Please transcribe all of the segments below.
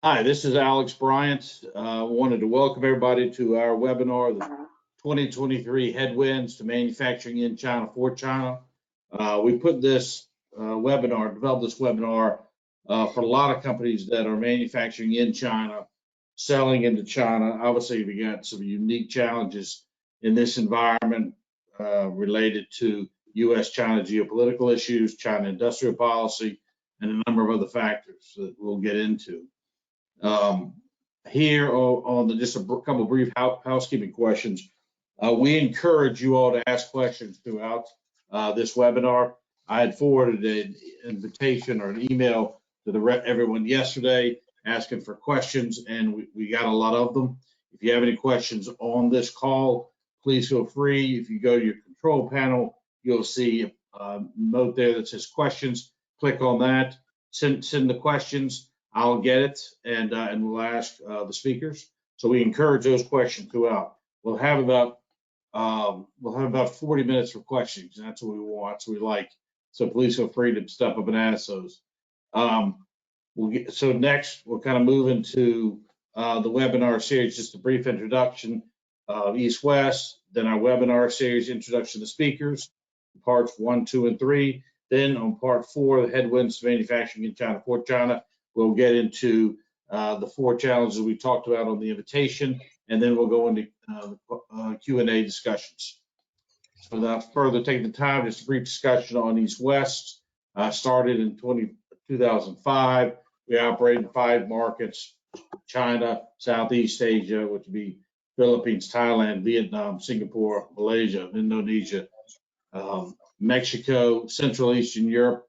Hi, this is Alex Bryant. Wanted to welcome everybody to our webinar, the 2023 Headwinds to Manufacturing in China for China. We put this developed this webinar for a lot of companies that are manufacturing in China, selling into China. Obviously, we got some unique challenges in this environment related to U.S.-China geopolitical issues, China industrial policy, and a number of other factors that we'll get into. Here on just a couple of brief housekeeping questions, we encourage you all to ask questions throughout this webinar. I had forwarded an invitation or an email to everyone yesterday asking for questions, and we got a lot of them. If you have any questions on this call, please feel free. If you go to your control panel, you'll see a note there that says questions. Click on that, send the questions. I'll get it, and we'll ask the speakers. So we encourage those questions throughout. We'll have about 40 minutes for questions, and that's what we want. That's what we like. So please feel free to step up and ask those. So next, we'll kind of move into the webinar series, just a brief introduction of East-West, then our webinar series, introduction to speakers, parts 1, 2, and 3. Then on part 4, the Headwinds to Manufacturing in China for China, we'll get into the 4 challenges we talked about on the invitation, and then we'll go into Q&A discussions. So without further taking the time, just a brief discussion on East-West. Started in 2005. We operate in 5 markets: China, Southeast Asia, which would be Philippines, Thailand, Vietnam, Singapore, Malaysia, Indonesia, Mexico, Central Eastern Europe,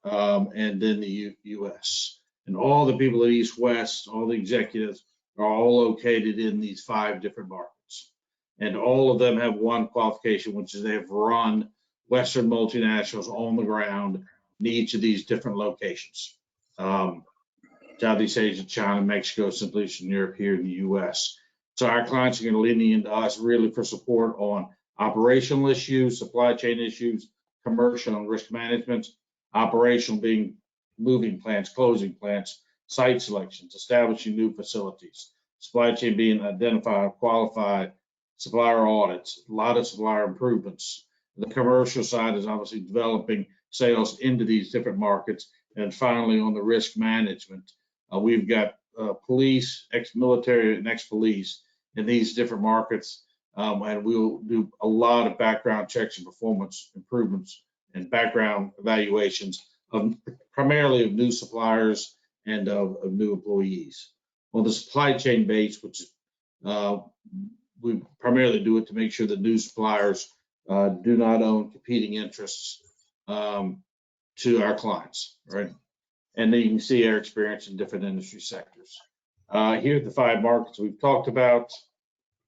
and then the U.S. And all the people at East-West, all the executives, are all located in these 5 different markets. And all of them have one qualification, which is they have run Western multinationals on the ground in each of these different locations. Southeast Asia, China, Mexico, Central Eastern Europe, here in the U.S. So our clients are going to lean into us really for support on operational issues, supply chain issues, commercial and risk management. Operational being moving plants, closing plants, site selections, establishing new facilities. Supply chain being identify, qualify, supplier audits, a lot of supplier improvements. The commercial side is obviously developing sales into these different markets. And finally, on the risk management, we've got police, ex-military, and ex-police in these different markets. And we'll do a lot of background checks and performance improvements and background evaluations of primarily of new suppliers and of new employees. On the supply chain base, which we primarily do it to make sure that new suppliers do not own competing interests to our clients, right? And then you can see our experience in different industry sectors. Here are the 5 markets we've talked about.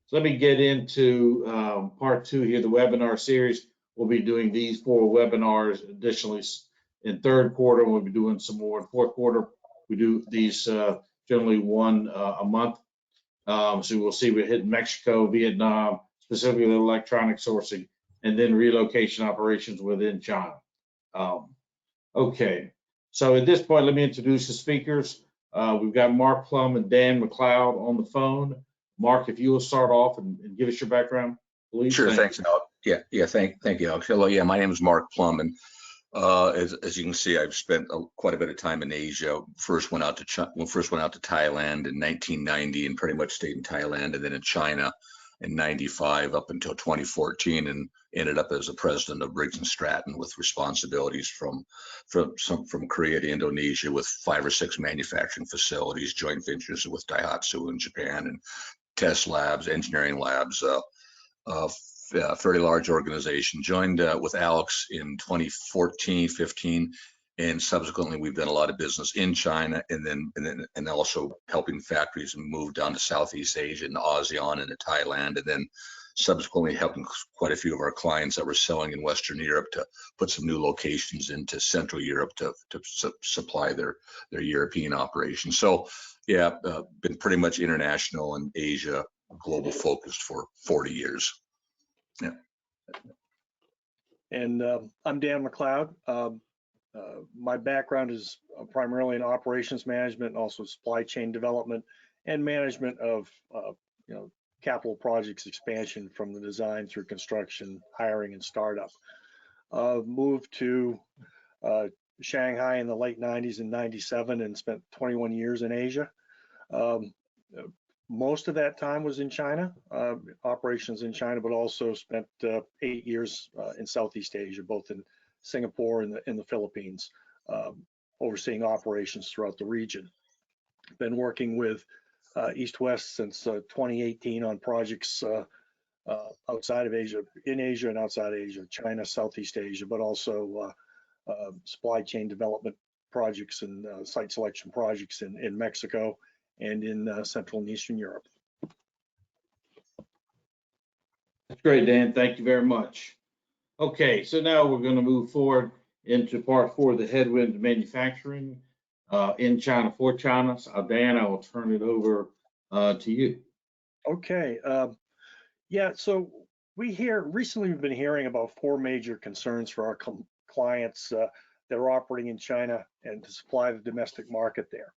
So let me get into part 2 here, the webinar series. We'll be doing these 4 webinars additionally in 3rd quarter. We'll be doing some more in 4th quarter. We do these generally 1 a month. So we'll see we're hitting Mexico, Vietnam, specifically electronic sourcing, and then relocation operations within China. Okay, so at this point, let me introduce the speakers. We've got Mark Plum and Dan McLeod on the phone. Mark, if you will start off and give us your background, please. Sure, thanks, Alex. Thank you, Alex. Hello, my name is Mark Plum, and as you can see, I've spent quite a bit of time in Asia. First went out to Thailand in 1990, and pretty much stayed in Thailand, and then in China in 95 up until 2014, and ended up as a president of Briggs and Stratton with responsibilities from Korea to Indonesia with 5 or 6 manufacturing facilities, joint ventures with Daihatsu in Japan, and test labs, engineering labs. Fairly large organization. Joined with Alex in 2014, 15, and subsequently we've done a lot of business in China, and also helping factories move down to Southeast Asia and ASEAN and to Thailand, and then subsequently helping quite a few of our clients that were selling in Western Europe to put some new locations into Central Europe to supply their European operations. So yeah, been pretty much international and Asia global focused for 40 years. Yeah. And I'm Dan McLeod, My background is primarily in operations management and also supply chain development and management of capital projects expansion from the design through construction, hiring, and startup. Moved to Shanghai in the late 90s and 97 and spent 21 years in Asia. Most of that time was in China, operations in China, but also spent 8 years in Southeast Asia, both in Singapore and in the Philippines, overseeing operations throughout the region. Been working with East West since 2018 on projects outside of Asia, in Asia and outside Asia, China, Southeast Asia, but also supply chain development projects and site selection projects in Mexico and in Central and Eastern Europe. That's great, Dan. Thank you very much. Okay, so now we're going to move forward into part 4 of the Headwinds Manufacturing in China for China. So, Dan, I will turn it over to you. Okay. Yeah, so recently we've been hearing about 4 major concerns for our clients that are operating in China and to supply the domestic market there.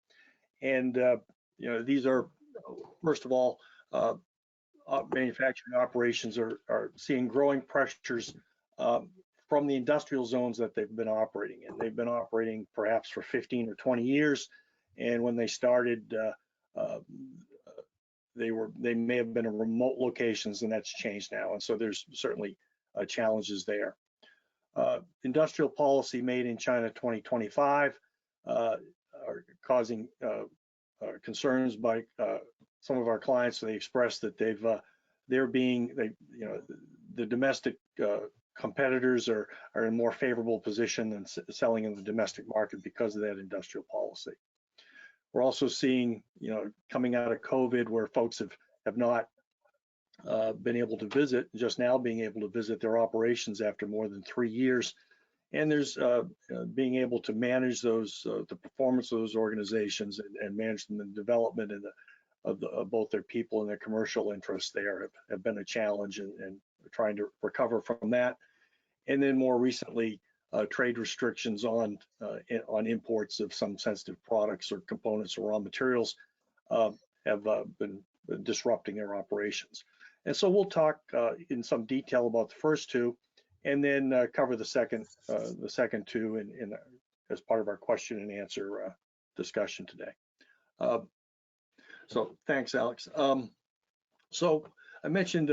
And these are, first of all, manufacturing operations are seeing growing pressures from the industrial zones that they've been operating in. They've been operating perhaps for 15 or 20 years, and when they started, they may have been in remote locations, and that's changed now. And so there's certainly challenges there. Industrial policy made in China 2025 are causing concerns by some of our clients. They expressed that the domestic competitors are in a more favorable position than selling in the domestic market because of that industrial policy. We're also seeing, coming out of COVID, where folks have not been able to visit, just now being able to visit their operations after more than 3 years. And there's being able to manage those, the performance of those organizations and manage them in development and of both their people and their commercial interests there have been a challenge, and trying to recover from that. And then more recently, trade restrictions on imports of some sensitive products or components or raw materials have been disrupting their operations. And so we'll talk in some detail about the first 2, and then cover the second 2 as part of our question and answer discussion today. So thanks, Alex. So I mentioned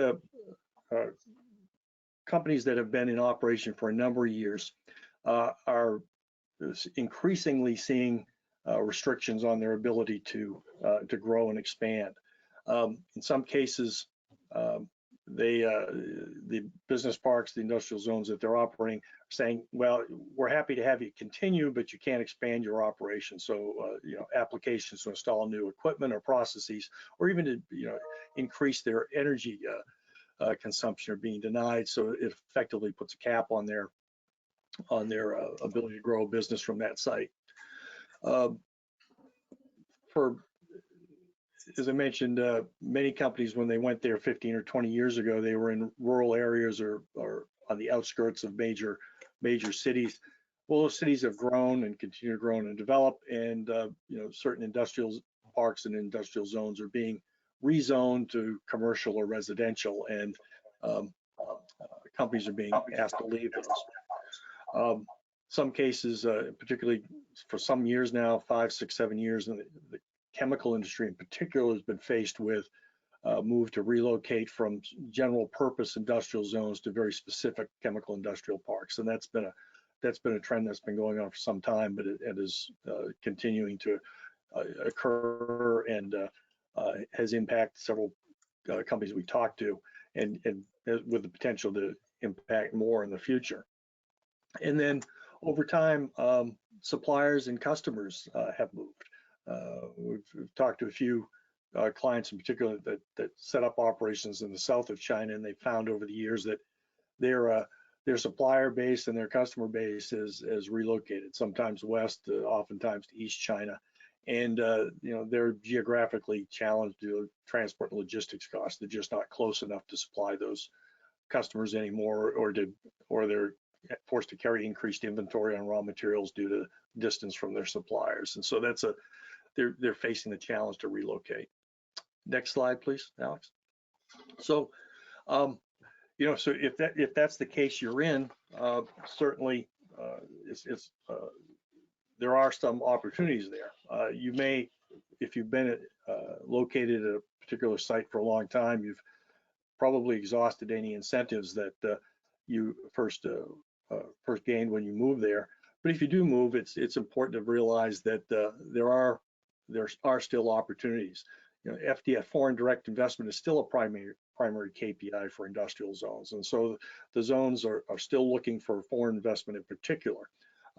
companies that have been in operation for a number of years are increasingly seeing restrictions on their ability to grow and expand. In some cases, the business parks, the industrial zones that they're operating, are saying, well, we're happy to have you continue, but you can't expand your operation. So, applications to install new equipment or processes, or even to, increase their energy consumption are being denied. So it effectively puts a cap on their ability to grow a business from that site. As I mentioned, many companies, when they went there 15 or 20 years ago, they were in rural areas or on the outskirts of major cities. Well, those cities have grown and continue to grow and develop, and certain industrial parks and industrial zones are being rezoned to commercial or residential, and companies are being asked to leave those. Some cases, particularly for some years now, 5, 6, 7 years, and the chemical industry in particular has been faced with move to relocate from general purpose industrial zones to very specific chemical industrial parks, and that's been a trend that's been going on for some time, but it is continuing to occur, and has impacted several companies we talked to, and with the potential to impact more in the future. And then over time, suppliers and customers have moved. We've talked to a few clients in particular that set up operations in the south of China, and they found over the years that their supplier base and their customer base has relocated, sometimes west, oftentimes to East China. And they're geographically challenged due to transport and logistics costs. They're just not close enough to supply those customers anymore, or they're forced to carry increased inventory on raw materials due to distance from their suppliers. And so they're facing the challenge to relocate. Next slide, please, Alex. So, so if that's the case you're in, certainly there are some opportunities there. You may, if you've been located at a particular site for a long time, you've probably exhausted any incentives that you first gained when you move there. But if you do move, it's important to realize that there are still opportunities. FDI, foreign direct investment, is still a primary KPI for industrial zones, and so the zones are still looking for foreign investment in particular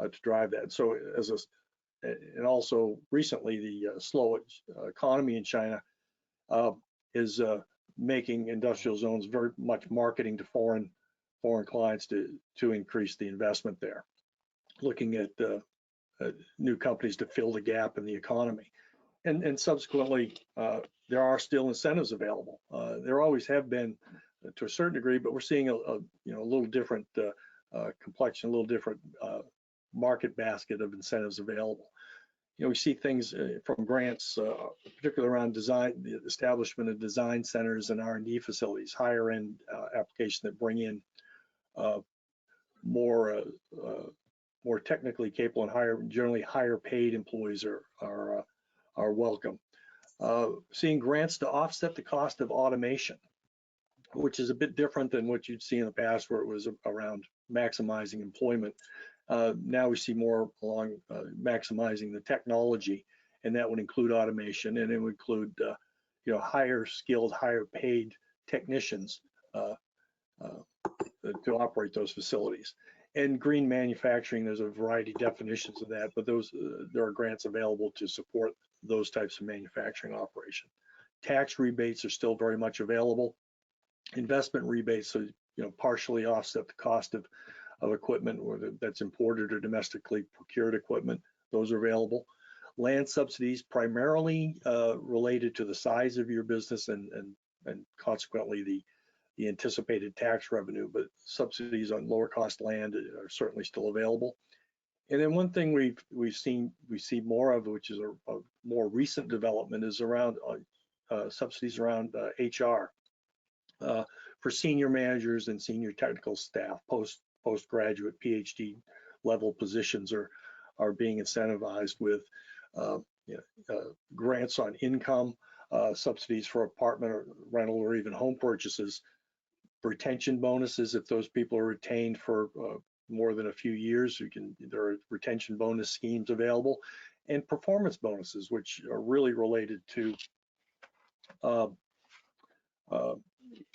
to drive that. So and also recently the slow economy in China is making industrial zones very much marketing to foreign clients to increase the investment there, looking at new companies to fill the gap in the economy. And subsequently, there are still incentives available. There always have been to a certain degree, but we're seeing a little different complexion, a little different market basket of incentives available. We see things from grants, particularly around design, the establishment of design centers and R&D facilities, higher end applications that bring in more technically capable and generally higher paid employees are welcome. Seeing grants to offset the cost of automation, which is a bit different than what you'd see in the past, where it was around maximizing employment. Now we see more along maximizing the technology, and that would include automation, and it would include higher skilled, higher paid technicians to operate those facilities. And green manufacturing, there's a variety of definitions of that, but there are grants available to support those types of manufacturing operation. Tax rebates are still very much available. Investment rebates, so partially offset the cost of equipment, whether that's imported or domestically procured equipment, those are available. Land subsidies, primarily related to the size of your business and consequently the anticipated tax revenue, but subsidies on lower cost land are certainly still available. And then one thing we see more of, which is a more recent development, is around subsidies around HR for senior managers and senior technical staff. Postgraduate PhD level positions are being incentivized with grants on income, subsidies for apartment or rental or even home purchases, retention bonuses if those people are retained for more than a few years. There are retention bonus schemes available, and performance bonuses, which are really related to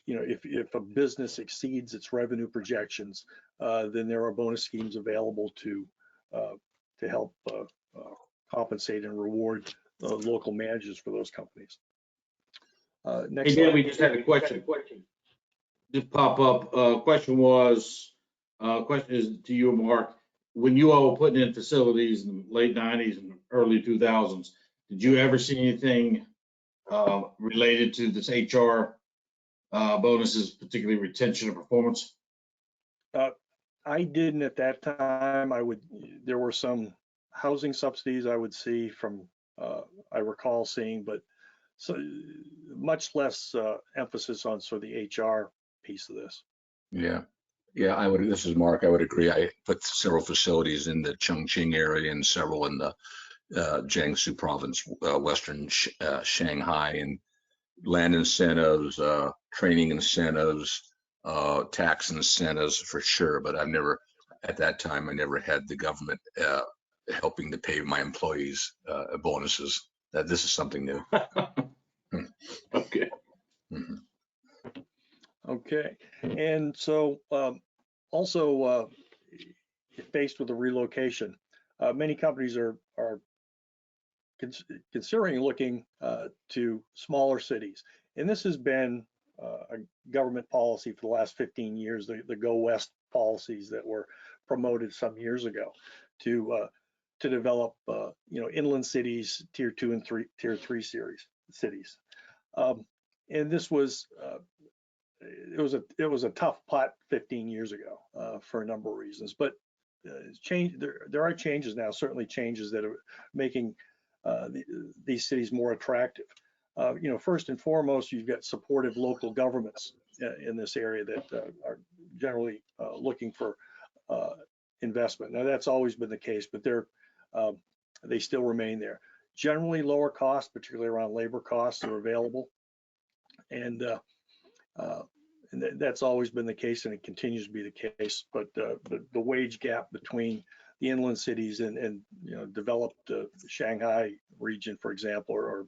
if a business exceeds its revenue projections, then there are bonus schemes available to help compensate and reward local managers for those companies. Next Hey, slide. Dan, we just had a question. Just pop up. Question is to you, Mark. When you all were putting in facilities in the late 90s and early 2000s, did you ever see anything related to this HR bonuses, particularly retention and performance? I didn't at that time. There were some housing subsidies I would see from, I recall seeing, but so much less emphasis on sort of the HR piece of this. Yeah, I would. This is Mark. I would agree. I put several facilities in the Chongqing area and several in the Jiangsu province, western Shanghai, and land incentives, training incentives, tax incentives for sure. But at that time, I never had the government helping to pay my employees bonuses. This is something new. Okay. Mm-hmm. Okay, and so also faced with the relocation, many companies are considering looking to smaller cities, and this has been a government policy for the last 15 years. The Go West policies that were promoted some years ago to develop inland cities, tier 2 and tier 3 cities, and this was it was a tough pot 15 years ago for a number of reasons, but change there are changes now, certainly changes that are making these cities more attractive. First and foremost, you've got supportive local governments in this area that are generally looking for investment. Now, that's always been the case, but they still remain there. Generally, lower costs, particularly around labor costs, are available, and that's always been the case, and it continues to be the case. But the wage gap between the inland cities and developed Shanghai region, for example, or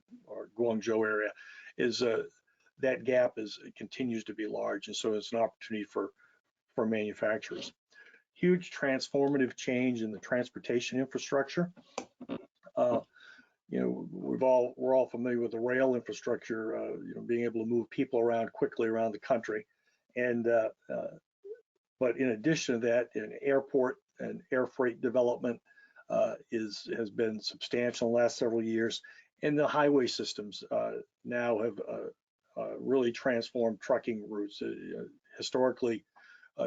Guangzhou area, is that gap continues to be large, and so it's an opportunity for manufacturers. Huge transformative change in the transportation infrastructure. We're all familiar with the rail infrastructure, being able to move people around quickly around the country, and but in addition to that, an airport and air freight development has been substantial in the last several years, and the highway systems now have really transformed trucking routes. Historically,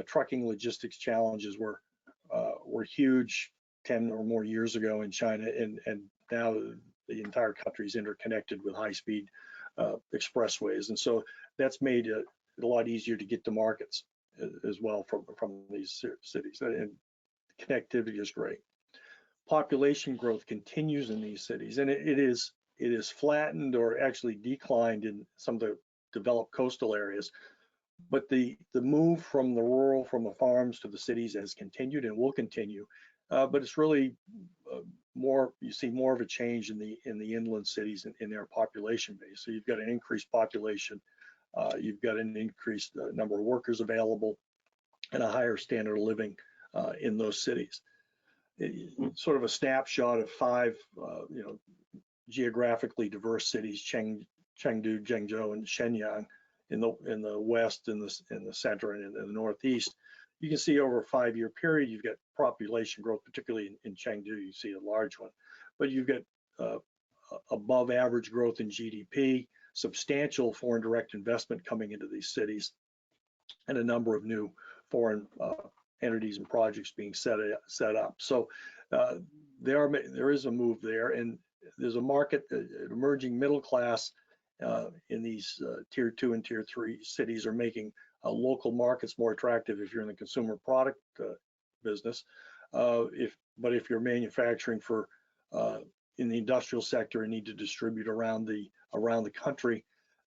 trucking logistics challenges were huge 10 or more years ago in China, and now the entire country is interconnected with high-speed expressways, and so that's made it a lot easier to get to markets as well from these cities, and connectivity is great. Population growth continues in these cities, and it is flattened or actually declined in some of the developed coastal areas, but the move from the farms to the cities has continued and will continue, but it's really you see more of a change in the inland cities in their population base. So you've got an increased population, you've got an increased number of workers available, and a higher standard of living in those cities. Sort of a snapshot of 5 geographically diverse cities: Chengdu, Zhengzhou, and Shenyang in the west, in the center, and in the northeast. You can see over a 5-year period, you've got population growth, particularly in Chengdu. You see a large one, but you've got above average growth in GDP, substantial foreign direct investment coming into these cities, and a number of new foreign entities and projects being set up. So there is a move there, and there's a market, an emerging middle class in these tier 2 and tier 3 cities are making local markets more attractive if you're in the consumer product business. But if you're manufacturing in the industrial sector and need to distribute around the country,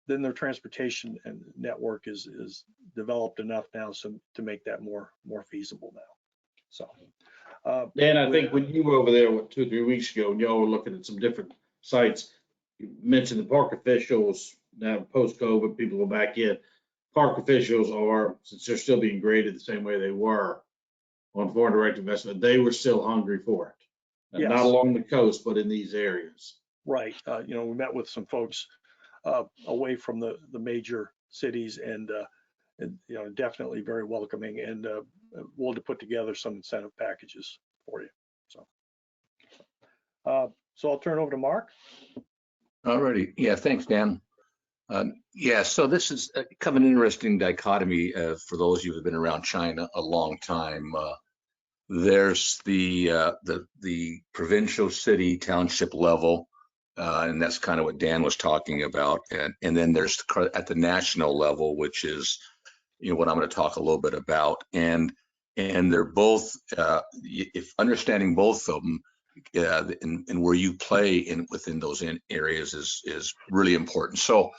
then their transportation and network is developed enough now to make that more feasible now. So, Dan, I think when you were over there 2 or 3 weeks ago, and y'all were looking at some different sites, you mentioned the park officials. Now post-COVID, people go back in. Park officials are, since they're still being graded the same way they were on foreign direct investment, they were still hungry for it. Yes. Not along the coast, but in these areas. Right. We met with some folks away from the major cities, and definitely very welcoming, and willing to put together some incentive packages for you. So I'll turn it over to Mark. Alrighty. Yeah, thanks, Dan. Yeah, so this is kind of an interesting dichotomy for those of you who have been around China a long time. There's the provincial, city, township level, and that's kind of what Dan was talking about. And then there's at the national level, which is what I'm going to talk a little bit about. And they're both, if understanding both of them, and where you play within those areas is really important. So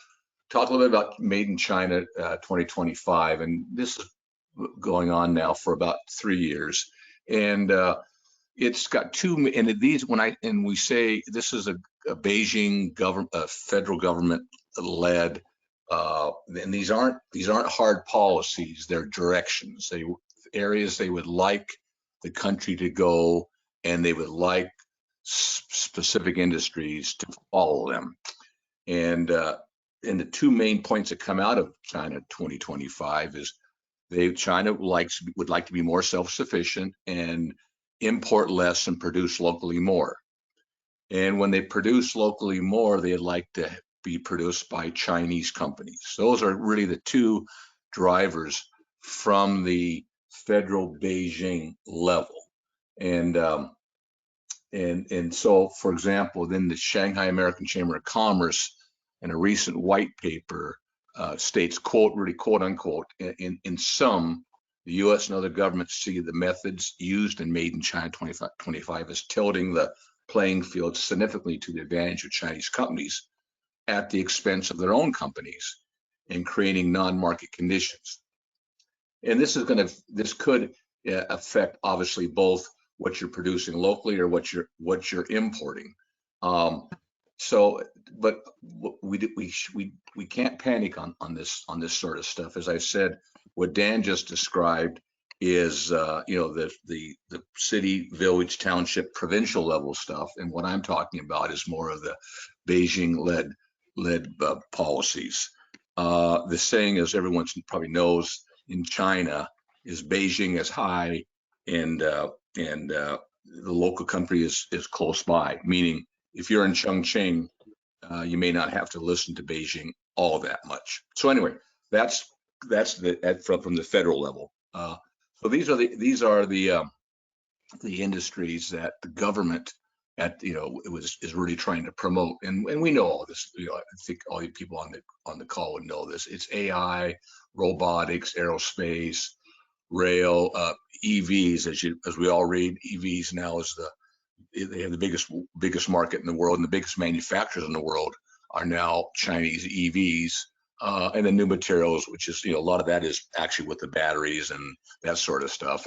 talk a little bit about Made in China 2025, and this is going on now for about 3 years, and it's got two. And these, we say this is a Beijing government, federal government led, and these aren't hard policies. They're directions. Areas they would like the country to go, and they would like specific industries to follow them. And the 2 main points that come out of China 2025 is China would like to be more self-sufficient and import less and produce locally more. And when they produce locally more, they'd like to be produced by Chinese companies. Those are really the 2 drivers from the federal Beijing level. And so, for example, then the Shanghai American Chamber of Commerce in a recent white paper states, quote, really quote unquote, in sum, the U.S. and other governments see the methods used in Made in China 2025 as tilting the playing field significantly to the advantage of Chinese companies at the expense of their own companies and creating non-market conditions. And this could affect obviously both what you're producing locally or what you're importing. But we can't panic on this sort of stuff. As I said, what Dan just described is the city, village, township, provincial level stuff, and what I'm talking about is more of the Beijing led policies. The saying, as everyone probably knows, in China is Beijing is high and the local country is close by, meaning if you're in Chongqing, you may not have to listen to Beijing all that much. So anyway, that's from the federal level. So these are the industries that the government is really trying to promote, and we know all this. I think all you people on the call would know this. It's AI, robotics, aerospace, rail, EVs. As we all read, EVs now they have the biggest market in the world, and the biggest manufacturers in the world are now Chinese EVs. And the new materials, which is a lot of that is actually with the batteries and that sort of stuff.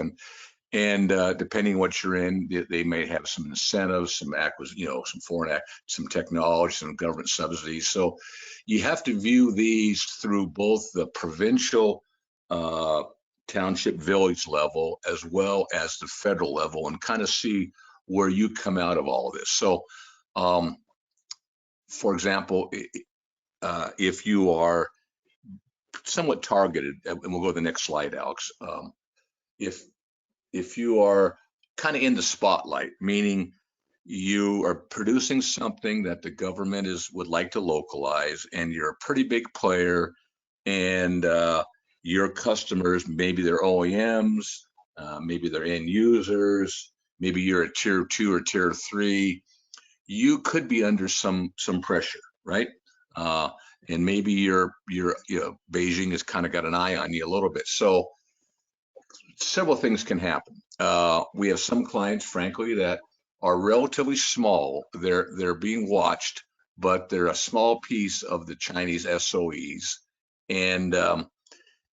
And depending what you're in, they may have some incentives, some some technology, some government subsidies. So you have to view these through both the provincial, township, village level, as well as the federal level, and kind of see where you come out of all of this. So, for example, if you are somewhat targeted, and we'll go to the next slide, Alex. If you are kind of in the spotlight, meaning you are producing something that the government would like to localize, and you're a pretty big player, and your customers, maybe they're OEMs, maybe they're end users, maybe you're a tier 2 or tier 3, you could be under some pressure, right? And maybe Beijing has kind of got an eye on you a little bit. So several things can happen. We have some clients, frankly, that are relatively small. They're being watched, but they're a small piece of the Chinese SOEs, and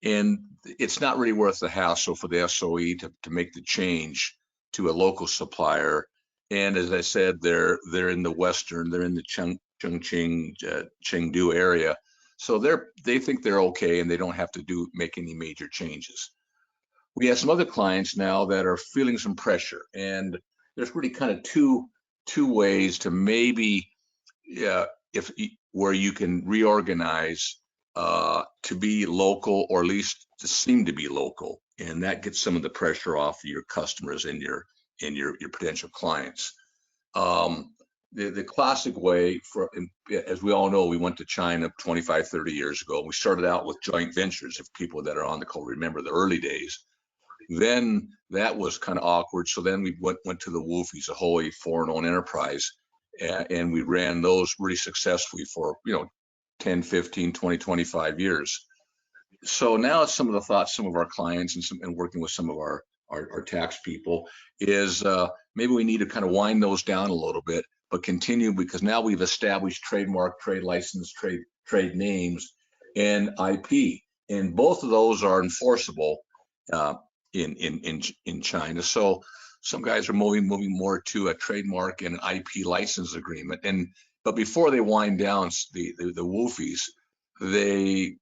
it's not really worth the hassle for the SOE to make the change to a local supplier. And as I said, they're in the western, they're in the Chongqing, Chengdu area, so they think they're okay, and they don't have to make any major changes. We have some other clients now that are feeling some pressure, and there's really kind of two ways to maybe, where you can reorganize to be local, or at least to seem to be local, and that gets some of the pressure off your customers and your potential clients. The classic way, as we all know, we went to China 25, 30 years ago. We started out with joint ventures. If people that are on the call remember the early days, then that was kind of awkward. So then we went to the WOFIs, a wholly foreign-owned enterprise, and we ran those really successfully for 10, 15, 20, 25 years. So now some of the thoughts, some of our clients, and working with some of our tax people, is maybe we need to kind of wind those down a little bit, but continue, because now we've established trademark, trade license, trade names, and IP, and both of those are enforceable in China. So some guys are moving more to a trademark and an IP license agreement, but before they wind down the WOFIs, they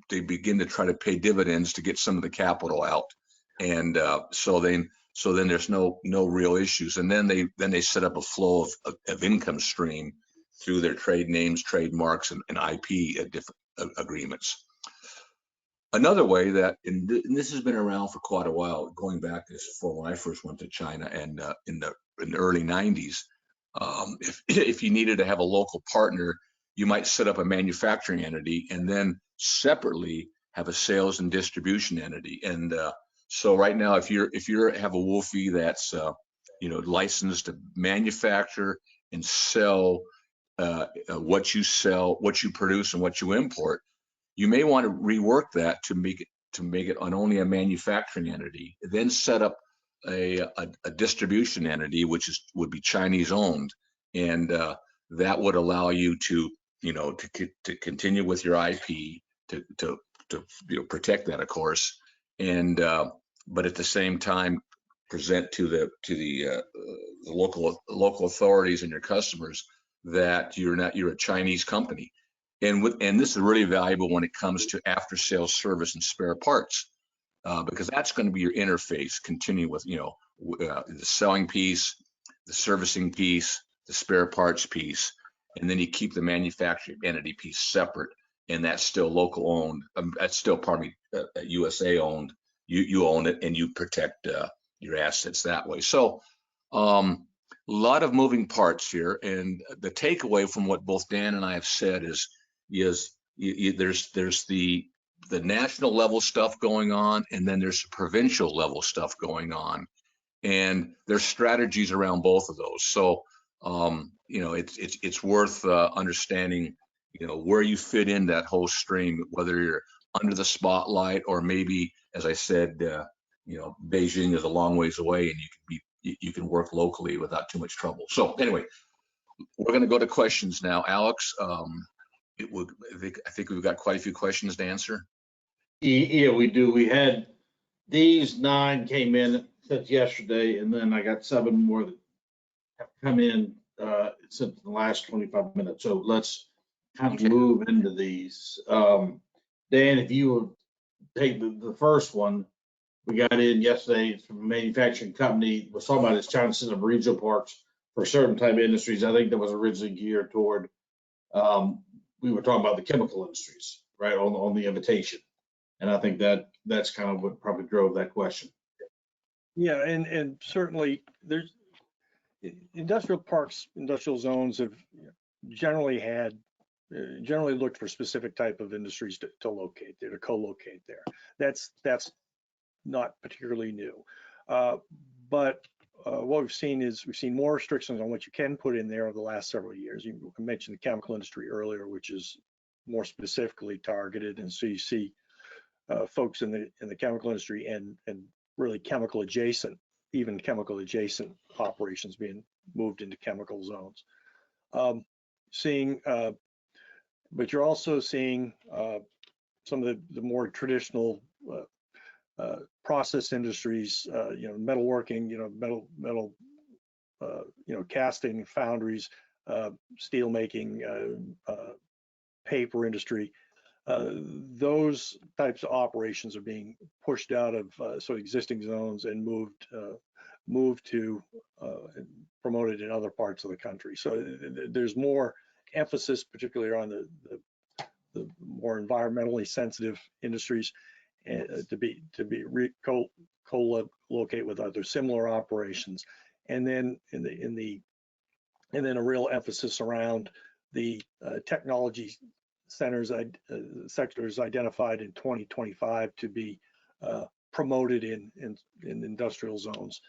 begin to try to pay dividends to get some of the capital out, and so then there's no real issues, and then they set up a flow of income stream through their trade names, trademarks, and IP different agreements. Another way that, and this has been around for quite a while, going back before when I first went to China, and in the early 90s, if you needed to have a local partner, you might set up a manufacturing entity and then separately have a sales and distribution entity. And so right now, if you have a WOFE that's licensed to manufacture and sell what you produce and what you import, you may want to rework that to make it on only a manufacturing entity, then set up a distribution entity, which would be Chinese owned, and that would allow you to continue with your IP, to protect that, of course, and but at the same time present to the local authorities and your customers that you're a Chinese company. And this is really valuable when it comes to after sales service and spare parts, because that's going to be your interface, continue with the selling piece, the servicing piece, the spare parts piece, and then you keep the manufacturing entity piece separate, and that's still local owned. That's still, USA owned. You own it, and you protect your assets that way. So a lot of moving parts here, and the takeaway from what both Dan and I have said is there's the national level stuff going on, and then there's the provincial level stuff going on, and there's strategies around both of those. So it's worth understanding where you fit in that whole stream, whether you're under the spotlight or maybe, as I said, Beijing is a long ways away, and you can work locally without too much trouble. So anyway, we're going to go to questions now. Alex, I think we've got quite a few questions to answer. Yeah, we do. We had these 9 came in since yesterday, and then I got 7 more that have come in since the last 25 minutes. So let's kind of move into these. Dan, if you would take the first one, we got in yesterday. It's from a manufacturing company. Was talking about its China system regional parks for certain type of industries. I think that was originally geared toward. We were talking about the chemical industries, right, on the invitation, and I think that's kind of what probably drove that question. Yeah, and certainly there's industrial parks, industrial zones have generally looked for specific type of industries to locate there, to co-locate there. That's not particularly new, but what we've seen more restrictions on what you can put in there over the last several years. You mentioned the chemical industry earlier, which is more specifically targeted, and so you see folks in the chemical industry and really chemical adjacent operations being moved into chemical zones. But you're also seeing some of the more traditional process industries, metalworking, metal, casting, foundries, steel making, paper industry. Those types of operations are being pushed out of sort of existing zones and moved to promoted in other parts of the country. So there's more emphasis, particularly on the more environmentally sensitive industries, to be co-locate with other similar operations, and then a real emphasis around the technology sectors identified in 2025 to be promoted in industrial zones,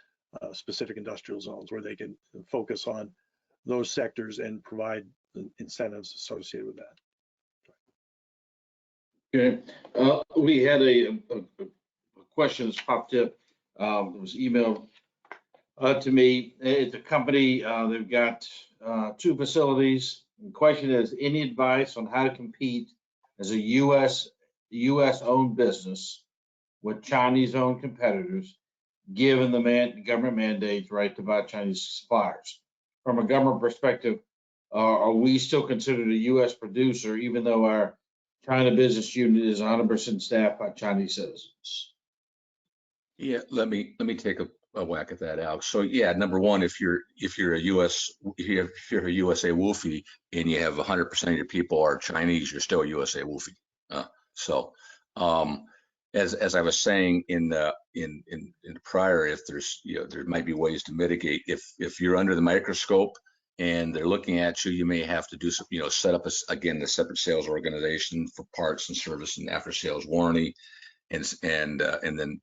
specific industrial zones, where they can focus on those sectors and provide incentives associated with that. Okay, we had a question that's popped up. It was emailed to me. It's a company. They've got 2 facilities. The question is, any advice on how to compete as a U.S. owned business with Chinese owned competitors, given the government mandates, right, to buy Chinese suppliers? From a government perspective, are we still considered a U.S. producer, even though our China business unit is 100% staffed by Chinese citizens? Yeah, let me take a whack at that, Alex. So yeah, number one, if you're a USA WOFE and you have 100% of your people are Chinese, you're still a USA WOFE. As I was saying in prior, if there's there might be ways to mitigate. If you're under the microscope and they're looking at you, you may have to do some, set up again the separate sales organization for parts and service and after sales warranty, and then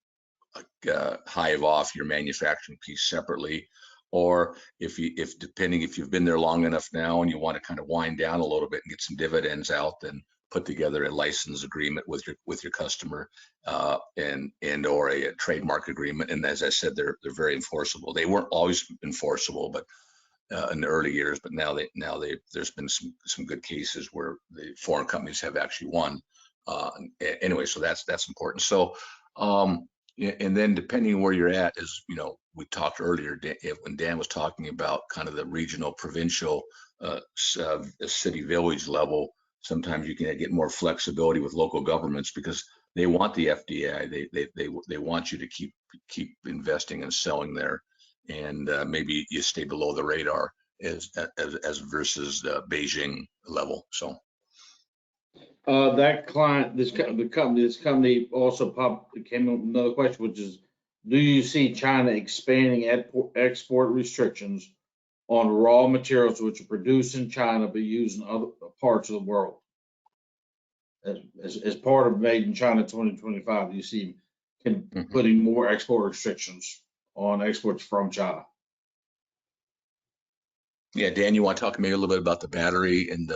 hive off your manufacturing piece separately. Or if you've been there long enough now and you want to kind of wind down a little bit and get some dividends out, then put together a license agreement with your customer, and or a trademark agreement. And as I said, they're very enforceable. They weren't always enforceable, but in the early years, but now there's been some good cases where the foreign companies have actually won. Anyway, so that's important. So and then depending where you're at, is we talked earlier when Dan was talking about kind of the regional, provincial, city, village level. Sometimes you can get more flexibility with local governments because they want the FDI. They want you to keep investing and selling there, and maybe you stay below the radar as versus the Beijing level. So. That client, this company also came up with another question, which is, do you see China expanding export restrictions on raw materials which are produced in China but used in other parts of the world? As part of Made in China 2025, do you see putting more export restrictions on exports from China? Yeah, Dan, you want to talk maybe a little bit about the battery and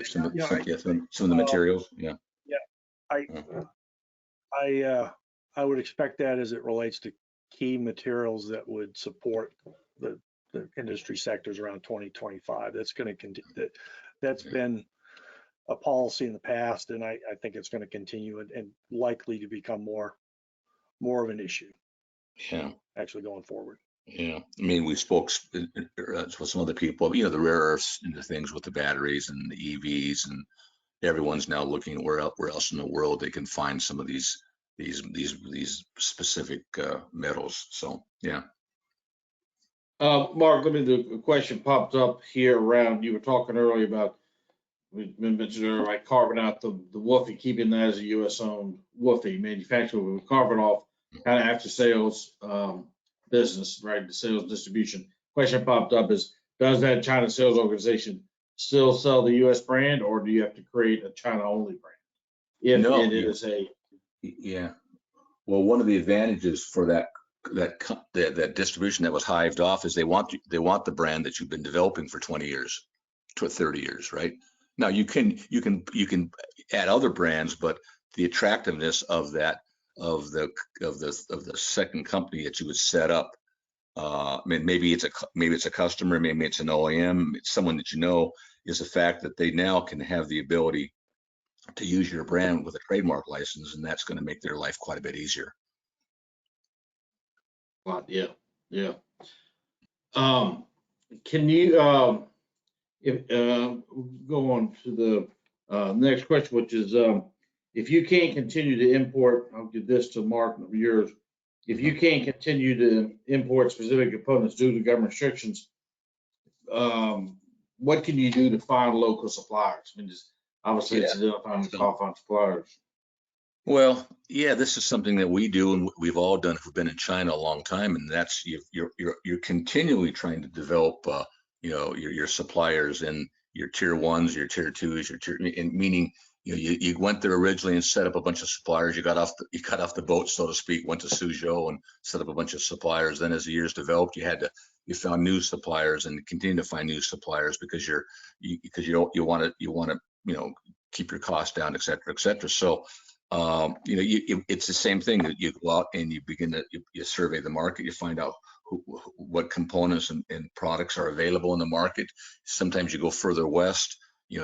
some of the materials? Yeah. I would expect that as it relates to key materials that would support the industry sectors around 2025. That's going to continue. That's been a policy in the past, and I think it's going to continue and likely to become more of an issue. Yeah. Actually going forward. Yeah, I mean, we spoke with some other people, the rare earths and the things with the batteries and the EVs, and everyone's now looking at where else in the world they can find some of these specific metals. So, yeah. Mark, the question popped up here around, you were talking earlier about, we mentioned earlier, like carving out the woofie, keeping that as a U.S. owned woofie manufacturer. We're carving off kind of after sales business, right? The sales distribution. Question popped up is, does that China sales organization still sell the U.S. brand, or do you have to create a China only brand? If No, it is yeah. Well, one of the advantages for that distribution that was hived off is they want the brand that you've been developing for 20 years to 30 years, right? Now you can add other brands, but the attractiveness of that of the second company that you would set up, maybe it's a customer, maybe it's an OEM, it's someone that is the fact that they now can have the ability to use your brand with a trademark license, and that's going to make their life quite a bit easier. Yeah. Can you go on to the next question, which is, if you can't continue to import, I'll give this to Mark of yours. If you can't continue to import specific components due to government restrictions, what can you do to find local suppliers? I mean, obviously it's identifying the qualified suppliers. Well, yeah, this is something that we do, and we've all done if we've been in China a long time, and that's you're continually trying to develop your suppliers and your tier ones, your tier twos, meaning you went there originally and set up a bunch of suppliers. You got off the boat, so to speak, went to Suzhou and set up a bunch of suppliers. Then as the years developed, you found new suppliers and continue to find new suppliers because you want to keep your costs down, et cetera, et cetera. So it's the same thing that you go out and you begin to you survey the market, you find out what components and products are available in the market. Sometimes you go further west,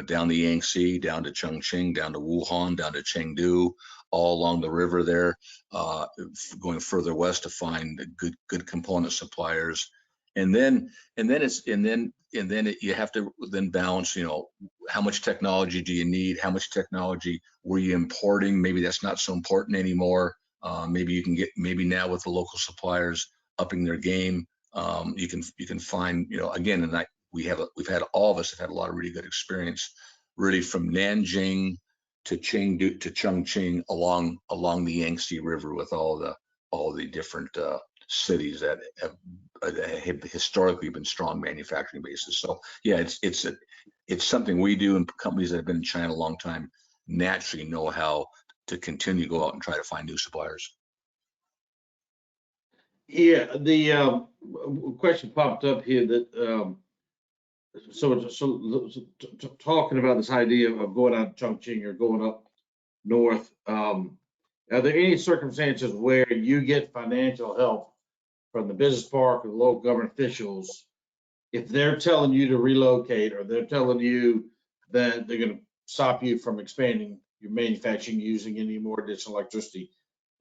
down the Yangtze, down to Chongqing, down to Wuhan, down to Chengdu, all along the river there, going further west to find good component suppliers. And then you have to then balance, how much technology do you need? How much technology were you importing? Maybe that's not so important anymore. Maybe you can maybe now with the local suppliers upping their game, you can find, again, and all of us have had a lot of really good experience, really from Nanjing to Chengdu to Chongqing along the Yangtze River with all the different cities that have historically been strong manufacturing bases. So yeah, it's something we do, and companies that have been in China a long time naturally know how to continue to go out and try to find new suppliers. Yeah, the question popped up here that talking about this idea of going out to Chongqing or going up north, are there any circumstances where you get financial help from the business park or the local government officials if they're telling you to relocate, or they're telling you that they're going to stop you from expanding your manufacturing using any more additional electricity?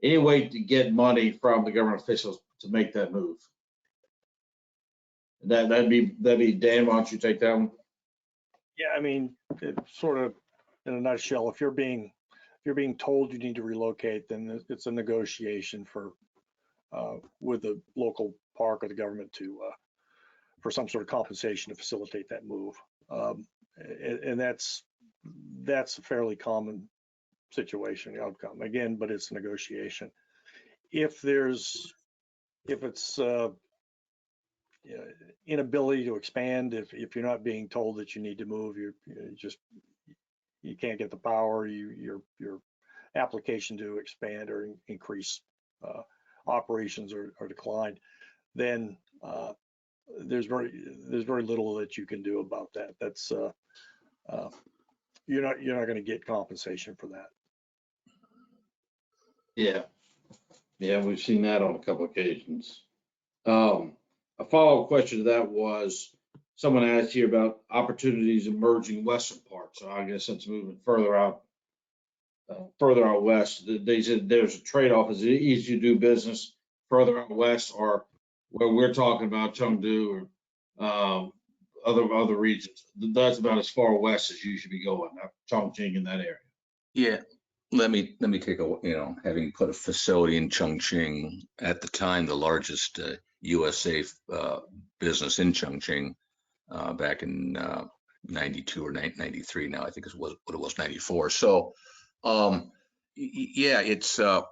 Any way to get money from the government officials to make that move? That'd be Dan. Why don't you take that one? Yeah, I mean, sort of in a nutshell, if you're being told you need to relocate, then it's a negotiation with the local park or the government for some sort of compensation to facilitate that move. And that's a fairly common situation, outcome again, but it's a negotiation. If it's inability to expand, if you're not being told that you need to move, you can't get the power, your application to expand or increase operations are declined, then there's very little that you can do about that. That's you're not going to get compensation for that. Yeah, we've seen that on a couple occasions. A follow-up question to that was, someone asked here about opportunities emerging western parts. So I guess that's moving further out west. They said there's a trade-off. Is it easier to do business further out west, or where we're talking about Chengdu or other regions? That's about as far west as you should be going, Chongqing, in that area. Yeah, let me take having put a facility in Chongqing at the time, the largest USA business in Chongqing back in 92 or 93. Now I think it was what it was, 94. So yeah, it's of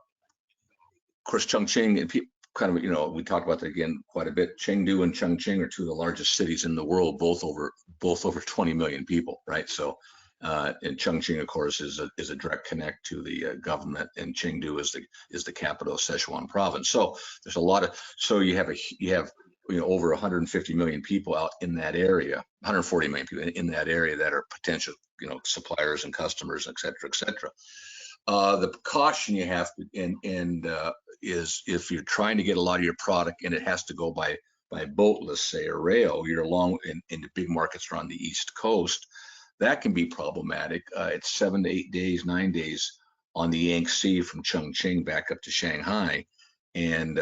course Chongqing, and people kind of, we talked about that again quite a bit. Chengdu and Chongqing are two of the largest cities in the world, both over 20 million people, right? So and Chongqing, of course, is a direct connect to the government, and Chengdu is the capital of Sichuan province. So there's a lot of, so you have over 150 million people out in that area, 140 million people in that area that are potential suppliers and customers, et cetera, et cetera. The precaution you have to, is if you're trying to get a lot of your product and it has to go by boat, let's say, or rail, you're along in the big markets around the East Coast, that can be problematic. It's 7 to 8 days, 9 days on the Yangtze from Chongqing back up to Shanghai, and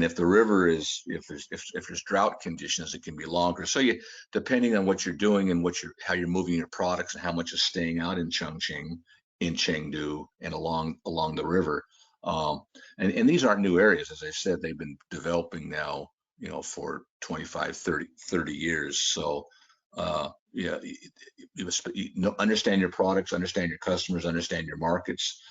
if the river if there's drought conditions, it can be longer. So depending on what you're doing and how you're moving your products and how much is staying out in Chongqing, in Chengdu, and along the river. And these aren't new areas. As I said, they've been developing now, for 25, 30 years. So yeah, understand your products, understand your customers, understand your markets.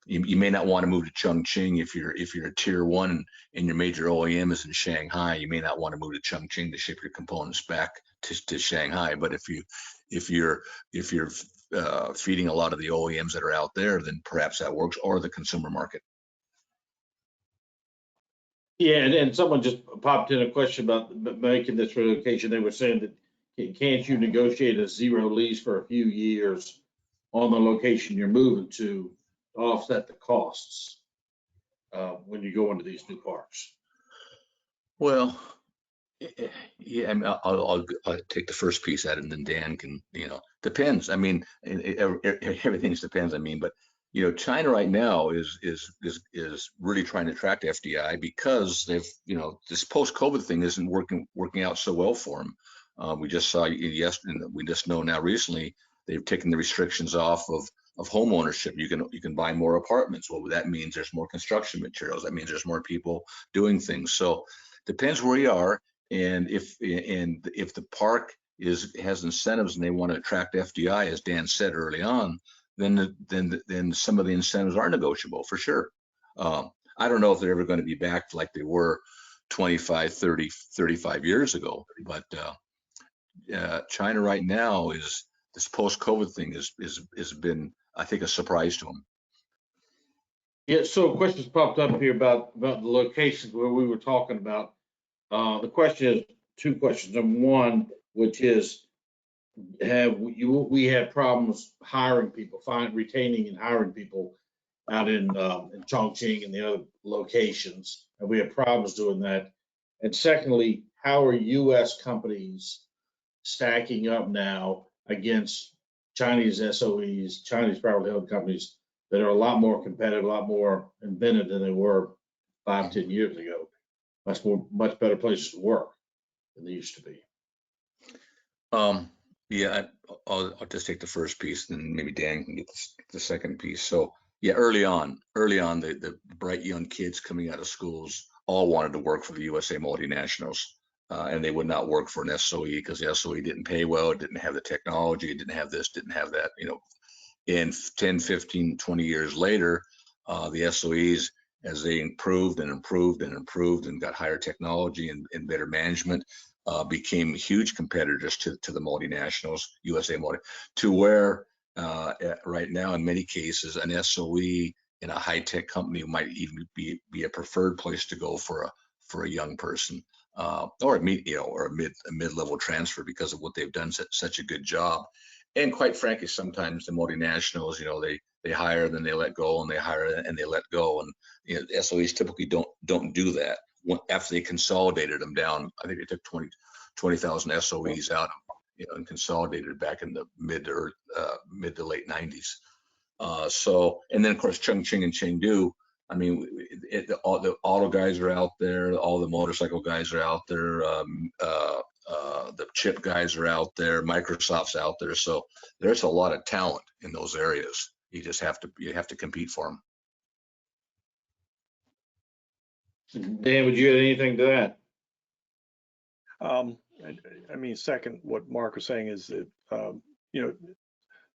You may not want to move to Chongqing if you're a tier 1 and your major OEM is in Shanghai. You may not want to move to Chongqing to ship your components back to Shanghai. But if you're feeding a lot of the OEMs that are out there, then perhaps that works, or the consumer market. Yeah, and someone just popped in a question about making this relocation. They were saying that, can't you negotiate a zero lease for a few years on the location you're moving to offset the costs when you go into these new parks? Well, yeah, I mean, I'll take the first piece at it, and then Dan can, depends. I mean, everything depends. I mean, but China right now is really trying to attract FDI because they've, this post-COVID thing isn't working out so well for them. We just saw yesterday, we just know now recently they've taken the restrictions off of home ownership. You can buy more apartments. Well, that means there's more construction materials. That means there's more people doing things. So depends where you are, and if the park has incentives and they want to attract FDI, as Dan said early on, then some of the incentives are negotiable for sure. I don't know if they're ever going to be back like they were 25, 30, 35 years ago. But China right now is, this post-COVID thing is been, I think, a surprise to them. Yeah, so questions popped up here about the locations where we were talking about. The question is two questions. Number one, which is, we had problems hiring people, retaining and hiring people out in Chongqing and the other locations, and we have problems doing that. And secondly, how are U.S. companies stacking up now against Chinese SOEs, Chinese privately held companies that are a lot more competitive, a lot more inventive than they were 5-10 years ago? Much better places to work than they used to be. Yeah, I'll just take the first piece, and maybe Dan can get the second piece. So yeah, early on, the bright young kids coming out of schools all wanted to work for the USA multinationals, and they would not work for an SOE because the SOE didn't pay well, it didn't have the technology, it didn't have this, didn't have that. In 10, 15, 20 years later, the SOEs, as they improved and improved and improved and got higher technology and better management, became huge competitors to the multinationals, USA multi, to where right now, in many cases, an SOE in a high-tech company might even be a preferred place to go for a young person, or a mid-level transfer, because of what they've done such a good job. And quite frankly, sometimes the multinationals, they hire, then they let go, and they hire and they let go, and SOEs typically don't do that. After they consolidated them down, I think they took 20,000 SOEs out, and consolidated back in the mid to late 90s. And then of course Chongqing and Chengdu, I mean, all the auto guys are out there, all the motorcycle guys are out there, the chip guys are out there, Microsoft's out there. So there's a lot of talent in those areas. You just have to compete for them. Dan, would you add anything to that? I mean, second, what Mark was saying is that,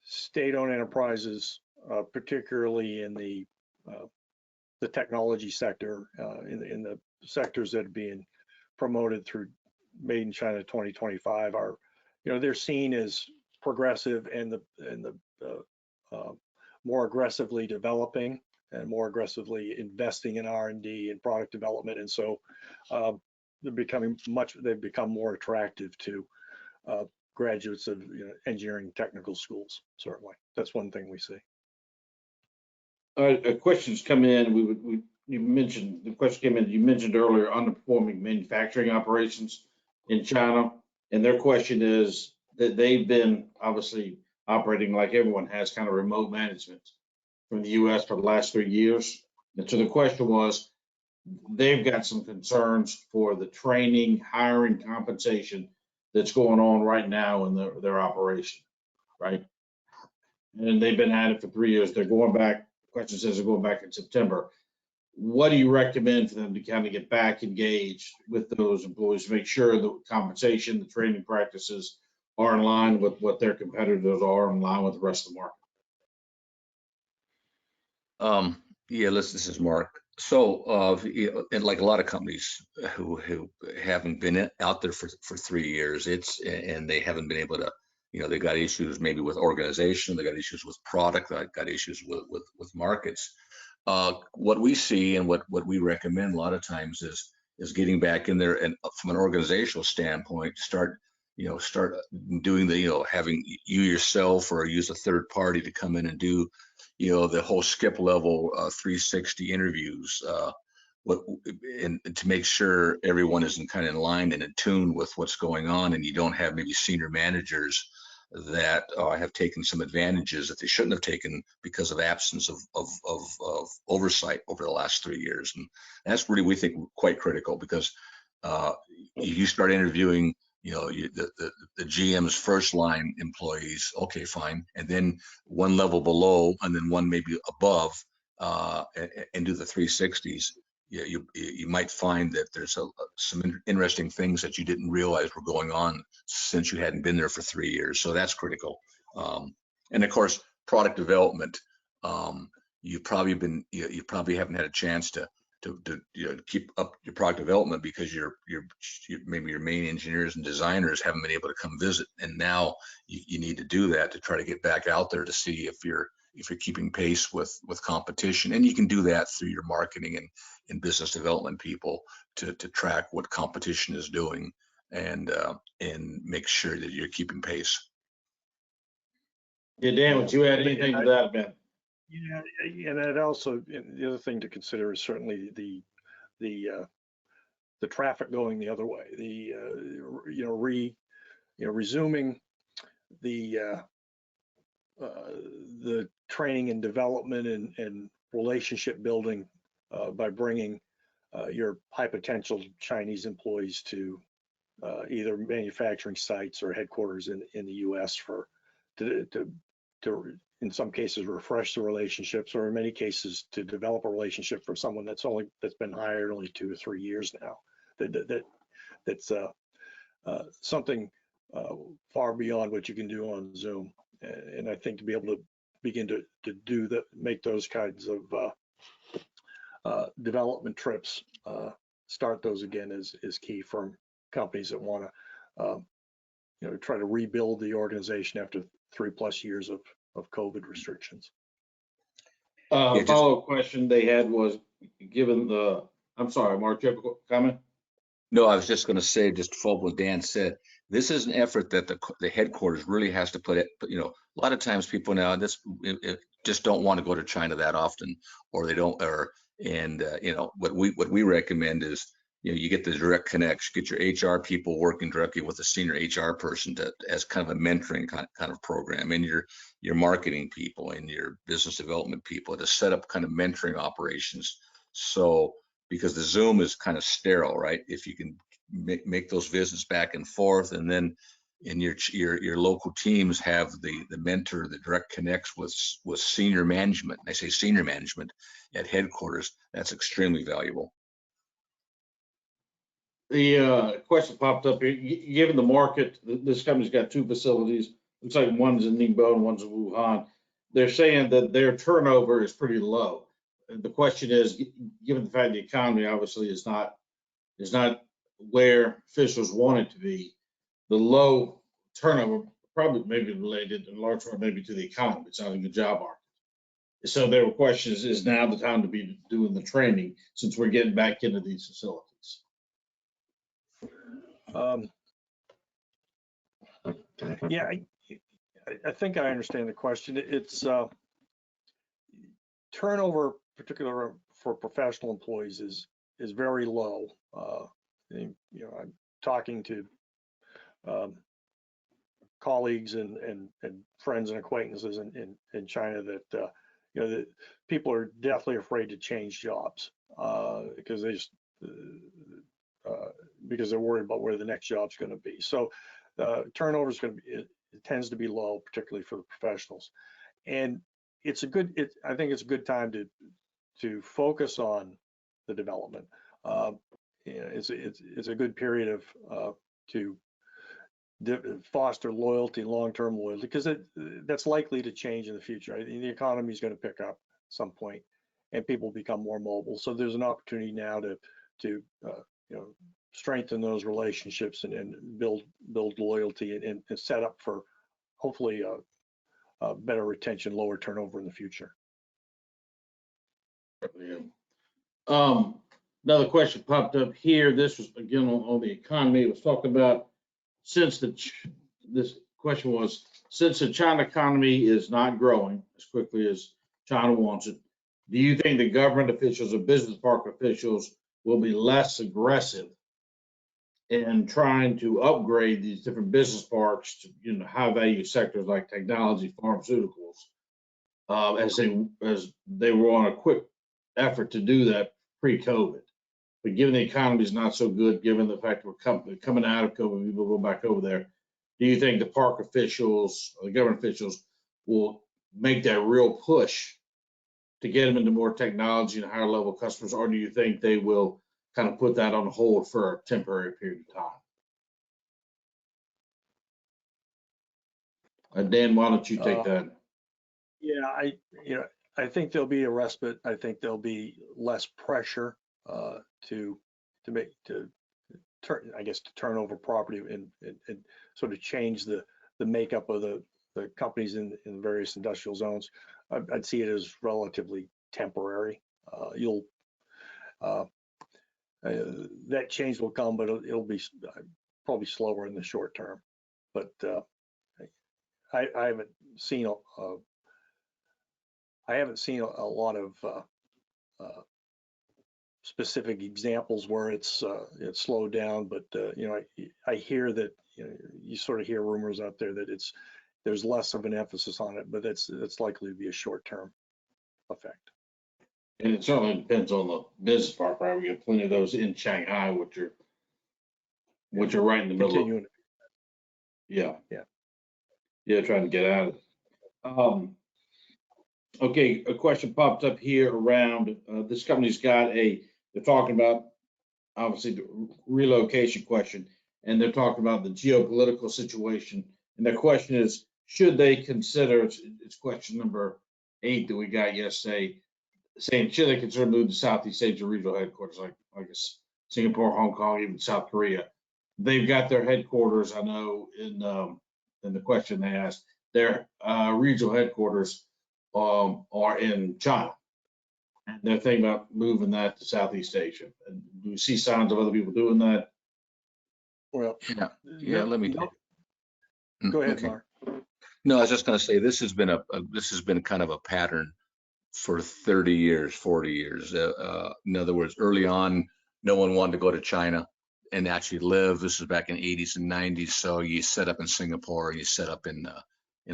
state-owned enterprises, particularly in the technology sector, in the sectors that are being promoted through Made in China 2025, are, they're seen as progressive and the more aggressively developing and more aggressively investing in R&D and product development, and so they've become more attractive to graduates of engineering technical schools. Certainly, that's one thing we see. Questions come in. You mentioned the question came in. You mentioned earlier underperforming manufacturing operations in China, and their question is that they've been obviously operating like everyone has, kind of remote management from the U.S. for the last 3 years. And so the question was, they've got some concerns for the training, hiring, compensation that's going on right now in their operation, right? And they've been at it for 3 years. They're going back. The question says they're going back in September. What do you recommend for them to kind of get back engaged with those employees to make sure the compensation, the training practices are in line with what their competitors are, in line with the rest of the market? This is Mark. So, and like a lot of companies who haven't been out there for 3 years, and they haven't been able to, they got issues maybe with organization, they got issues with product, they got issues with markets. What we see and what we recommend a lot of times is getting back in there, and from an organizational standpoint, start doing having you yourself or use a third party to come in and do the whole skip level 360 interviews, and to make sure everyone is kind of in line and in tune with what's going on, and you don't have maybe senior managers that have taken some advantages that they shouldn't have taken because of absence of oversight over the last 3 years. And that's really, we think, quite critical, because if you start interviewing the GM's first line employees, okay, fine, and then one level below and then one maybe above, and do the 360s, you might find that there's some interesting things that you didn't realize were going on since you hadn't been there for 3 years. So that's critical. And of course, product development. You probably haven't had a chance to keep up your product development because maybe your main engineers and designers haven't been able to come visit, and now you need to do that to try to get back out there to see if you're keeping pace with competition. And you can do that through your marketing and business development people to track what competition is doing and make sure that you're keeping pace. Yeah, Dan, would you add anything to that, Ben? Yeah, and it also, the other thing to consider is certainly the traffic going the other way. Resuming the training and development and relationship building by bringing your high potential Chinese employees to either manufacturing sites or headquarters in the U.S. to in some cases refresh the relationships, or in many cases to develop a relationship for someone that's been hired only 2 or 3 years now. That's something far beyond what you can do on Zoom. And I think to be able to begin to make those kinds of development trips, start those again is key for companies that want to try to rebuild the organization after 3+ years of COVID restrictions. Follow-up question they had was, I'm sorry, Mark, you have a comment? No, I was just going to say, just to follow what Dan said, this is an effort that the headquarters really has to put it. But a lot of times people now just don't want to go to China that often, or they don't. What we recommend is you get the direct connects, get your HR people working directly with a senior HR person as kind of a mentoring kind of program, and your marketing people and your business development people to set up kind of mentoring operations. So because the Zoom is kind of sterile, right? If you can make those visits back and forth, and then in your local teams have the mentor, the direct connects with senior management. And I say senior management at headquarters. That's extremely valuable. The question popped up here. Given the market, this company's got 2 facilities. Looks like one's in Ningbo and one's in Wuhan. They're saying that their turnover is pretty low. The question is, given the fact the economy obviously is not where officials want it to be, the low turnover probably may be related in large part maybe to the economy. It's not a good job market. So there were questions: is now the time to be doing the training since we're getting back into these facilities? Yeah, I think I understand the question. It's turnover, particularly for professional employees, is very low. I'm talking to colleagues and friends and acquaintances in China that that people are definitely afraid to change jobs because because they're worried about where the next job's going to be. So turnover is it tends to be low, particularly for the professionals. And I think it's a good time to focus on the development. It's a good period to foster loyalty, long-term loyalty, because that's likely to change in the future. The economy is going to pick up at some point, and people become more mobile. So there's an opportunity now to strengthen those relationships and build loyalty and set up for hopefully better retention, lower turnover in the future. Another question popped up here. This was again on the economy. It was talking about since the China economy is not growing as quickly as China wants it, do you think the government officials or business park officials will be less aggressive in trying to upgrade these different business parks to high value sectors like technology, pharmaceuticals, as they were on a quick effort to do that pre-COVID? But given the economy is not so good, given the fact we're coming out of COVID, people go back over there, do you think the park officials or the government officials will make that real push to get them into more technology and higher level customers, or do you think they will kind of put that on hold for a temporary period of time? Dan, why don't you take that? Yeah, I think there'll be a respite. I think there'll be less pressure to turn, I guess, to turn over property and sort of change the makeup of the companies in various industrial zones. I'd see it as relatively temporary. That change will come, but it'll be probably slower in the short term. But I haven't seen a lot of specific examples where it's slowed down. But I hear that you sort of hear rumors out there that there's less of an emphasis on it, but it's likely to be a short-term effect. And it certainly depends on the business park, right? We got plenty of those in Shanghai, which are right in the middle of, yeah, trying to get out of it. Okay, a question popped up here around this company's got they're talking about obviously the relocation question, and they're talking about the geopolitical situation. And their question is, should they consider, it's question number 8 that we got yesterday, saying, should they consider moving to Southeast Asia regional headquarters, like I guess Singapore, Hong Kong, even South Korea? They've got their headquarters, I know, in the question they asked, their regional headquarters are in China. And they're thinking about moving that to Southeast Asia. And do you see signs of other people doing that? Well, let me go ahead, okay. Mark. No, I was just going to say this has been kind of a pattern for 30 years, 40 years. In other words, early on, no one wanted to go to China and actually live. This is back in 80s and 90s. So you set up in Singapore, you set up in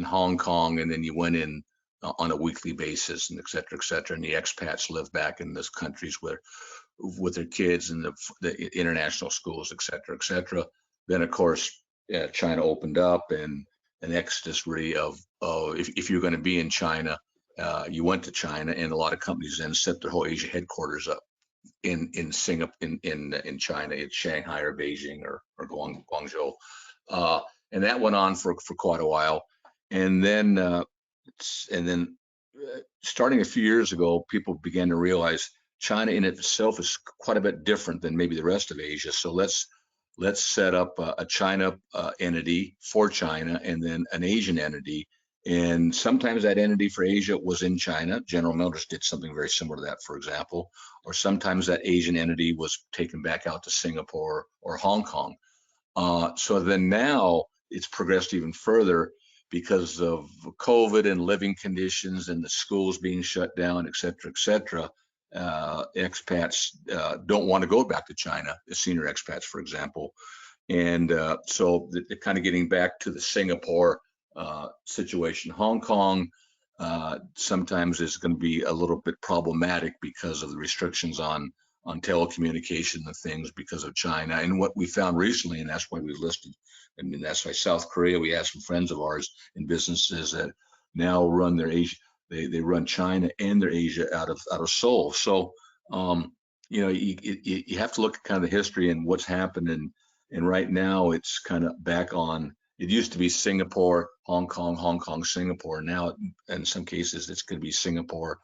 Hong Kong, and then you went in on a weekly basis, and et cetera, et cetera. And the expats live back in those countries with their kids and the international schools, et cetera, et cetera. Then, of course, China opened up, and an exodus really of if you're going to be in China, you went to China, and a lot of companies then set their whole Asia headquarters up in Singapore, in China, in Shanghai or Beijing or Guangzhou, and that went on for quite a while, and then starting a few years ago, people began to realize China in itself is quite a bit different than maybe the rest of Asia. So let's set up a China entity for China, and then an Asian entity. And sometimes that entity for Asia was in China. General Motors did something very similar to that, for example. Or sometimes that Asian entity was taken back out to Singapore or Hong Kong. So then now it's progressed even further because of COVID and living conditions and the schools being shut down, et cetera, et cetera. Expats don't want to go back to China, the senior expats, for example. And so they're kind of getting back to the Singapore situation. Hong Kong sometimes is going to be a little bit problematic because of the restrictions on telecommunication and things because of China. And what we found recently, and that's why we listed, I mean, that's why South Korea, we have some friends of ours in businesses that now run their Asia, they run China and their Asia out of Seoul. So, you have to look at kind of the history and what's happened. And right now it's kind of back on. It used to be Singapore, Hong Kong, Singapore. Now, in some cases, it's going to be Singapore,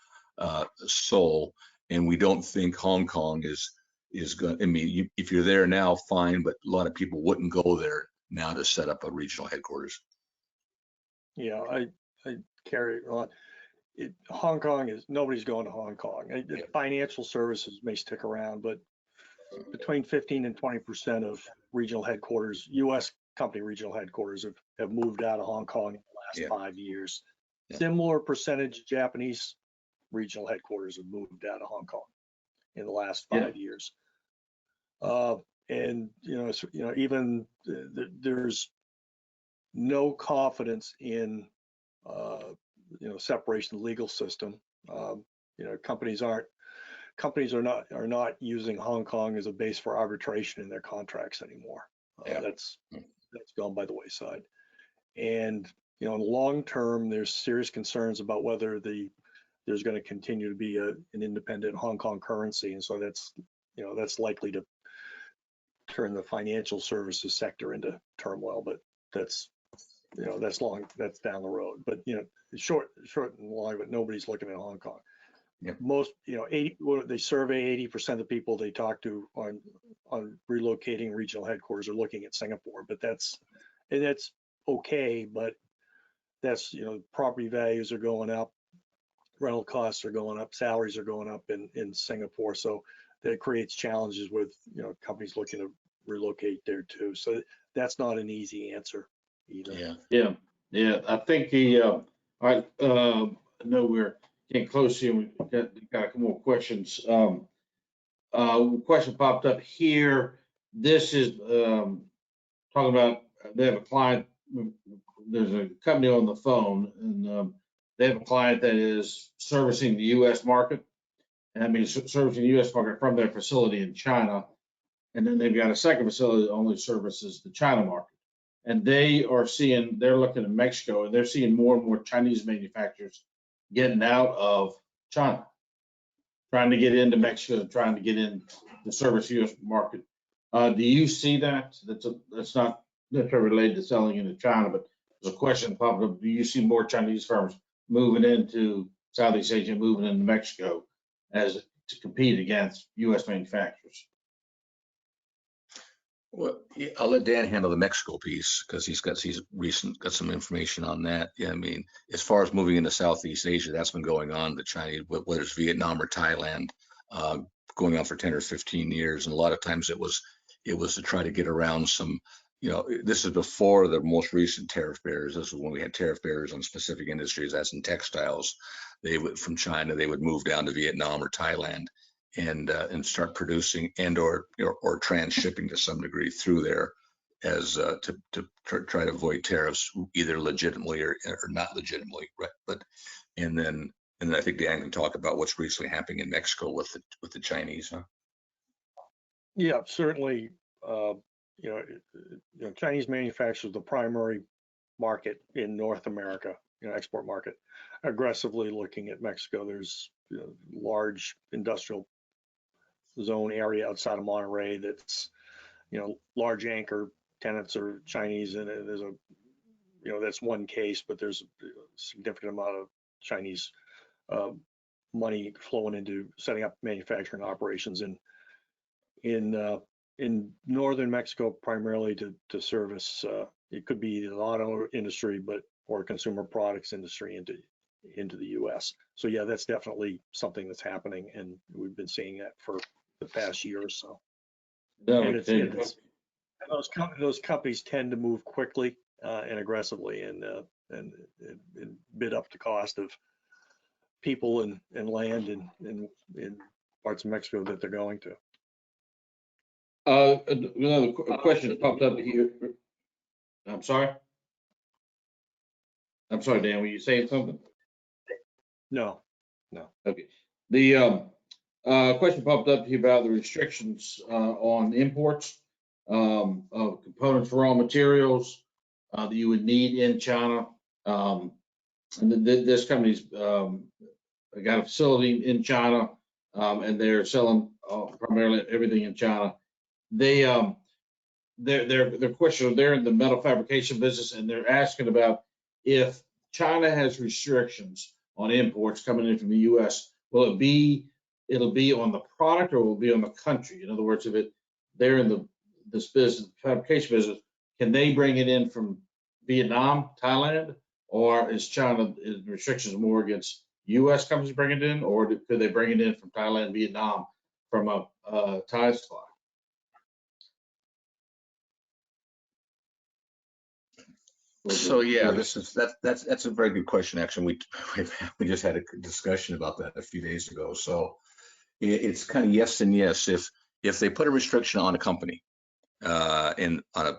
Seoul. And we don't think Hong Kong is going. I mean, if you're there now, fine, but a lot of people wouldn't go there now to set up a regional headquarters. Yeah, I carry on. Hong Kong is, nobody's going to Hong Kong. Financial services may stick around, but between 15 and 20% of regional headquarters, U.S. company regional headquarters, have moved out of Hong Kong in the last 5 years. Yeah. Similar percentage Japanese regional headquarters have moved out of Hong Kong in the last 5 years. And even there's no confidence in separation of the legal system. Companies are not using Hong Kong as a base for arbitration in their contracts anymore. That's gone by the wayside. And in the long term, there's serious concerns about whether there's going to continue to be an independent Hong Kong currency, and so that's likely to turn the financial services sector into turmoil. But that's down the road. But short and long, but nobody's looking at Hong Kong. most, 80, well, they survey 80% of the people they talk to on relocating regional headquarters are looking at Singapore, but that's okay, but that's, property values are going up, rental costs are going up, salaries are going up in Singapore. So that creates challenges with, companies looking to relocate there too. So that's not an easy answer either. Yeah. I think all right. I know we're getting close here. We've got a couple more questions. Question popped up here. This is talking about they have a client. There's a company on the phone, and they have a client that is servicing the U.S. market. And that means servicing the U.S. market from their facility in China. And then they've got a second facility that only services the China market. And they're looking at Mexico, and they're seeing more and more Chinese manufacturers getting out of China, trying to get into Mexico, trying to get in the service U.S. market. Do you see that? That's not necessarily related to selling into China, but there's a question popped up. Do you see more Chinese firms moving into Southeast Asia, moving into Mexico as to compete against U.S. manufacturers? Well, yeah, I'll let Dan handle the Mexico piece because he's got some information on that. Yeah, I mean, as far as moving into Southeast Asia, that's been going on. The Chinese, whether it's Vietnam or Thailand, going on for 10 or 15 years, and a lot of times it was to try to get around some. This is before the most recent tariff barriers. This is when we had tariff barriers on specific industries, as in textiles. From China, they would move down to Vietnam or Thailand and start producing or transshipping to some degree through there as to try to avoid tariffs, either legitimately or not legitimately, right? And then I think Dan can talk about what's recently happening in Mexico with the Chinese, huh? Yeah, certainly. Chinese manufacturers, the primary market in North America, export market, aggressively looking at Mexico. There's large industrial zone area outside of Monterrey that's, large anchor tenants are Chinese, and there's that's one case, but there's a significant amount of Chinese money flowing into setting up manufacturing operations in northern Mexico, primarily to service. It could be the auto industry, or consumer products industry into the U.S. So yeah, that's definitely something that's happening, and we've been seeing that for the past year or so. And those companies tend to move quickly and aggressively, and bid up the cost of people and land in parts of Mexico that they're going to. Another question popped up here. I'm sorry, Dan, were you saying something? No. Okay. The question popped up here about the restrictions on imports of components for raw materials that you would need in China. And this company's got a facility in China, and they're selling primarily everything in China. Their question, they're in the metal fabrication business, and they're asking about if China has restrictions on imports coming in from the U.S., it'll be on the product, or will it be on the country? In other words, if they're in this business, fabrication business, can they bring it in from Vietnam, Thailand, or is restrictions more against U.S. companies bringing it in, or could they bring it in from Thailand, Vietnam, from a Thai supply? So yeah, that's a very good question. Actually, we just had a discussion about that a few days ago. So it's kind of yes and yes. If they put a restriction on a company on a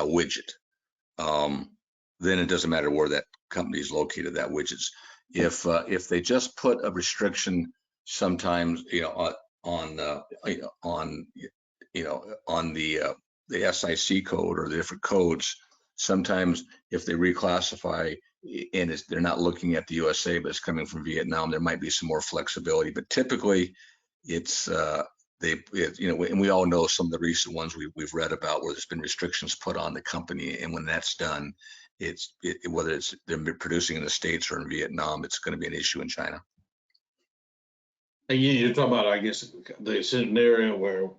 widget, then it doesn't matter where that company is located. That widget's. If they just put a restriction, sometimes on the SIC code or the different codes. Sometimes if they reclassify and they're not looking at the USA, but it's coming from Vietnam, there might be some more flexibility. But typically, it's and we all know some of the recent ones we've read about where there's been restrictions put on the company, and when that's done, whether it's they're producing in the States or in Vietnam, it's going to be an issue in China. Again, you're talking about, I guess, the scenario where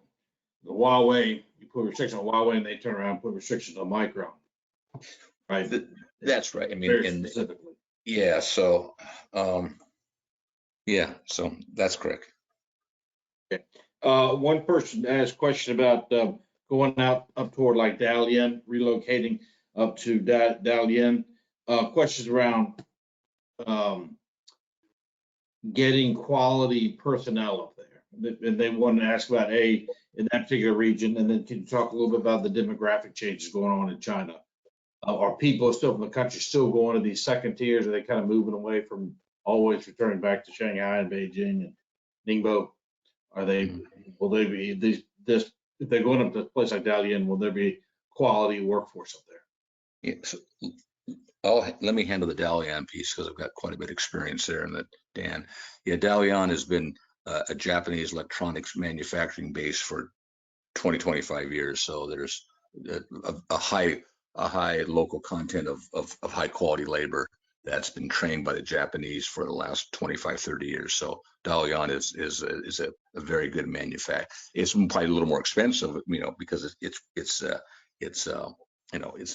the Huawei, you put restrictions on Huawei and they turn around and put restrictions on Micron, right? That's right. I mean, Very and specifically. yeah, so yeah, so that's correct. One person asked a question about going out up toward like Dalian, relocating up to Dalian. Questions around um, getting quality personnel up there. And they want to ask about in that particular region, and then can you talk a little bit about the demographic changes going on in China? Are people still from the country still going to these second tiers? Are they kind of moving away from always returning back to Shanghai and Beijing and Ningbo? Are they, will they be this, if they're going up to a place like Dalian, will there be quality workforce up there? Yeah, so let me handle the Dalian piece because I've got quite a bit of experience there. And that Dan, yeah, Dalian has been a Japanese electronics manufacturing base for 20, 25 years. So there's a high local content of high quality labor that's been trained by the Japanese for the last 25, 30 years. So Dalian is a very good manufacturer. It's probably a little more expensive, because it's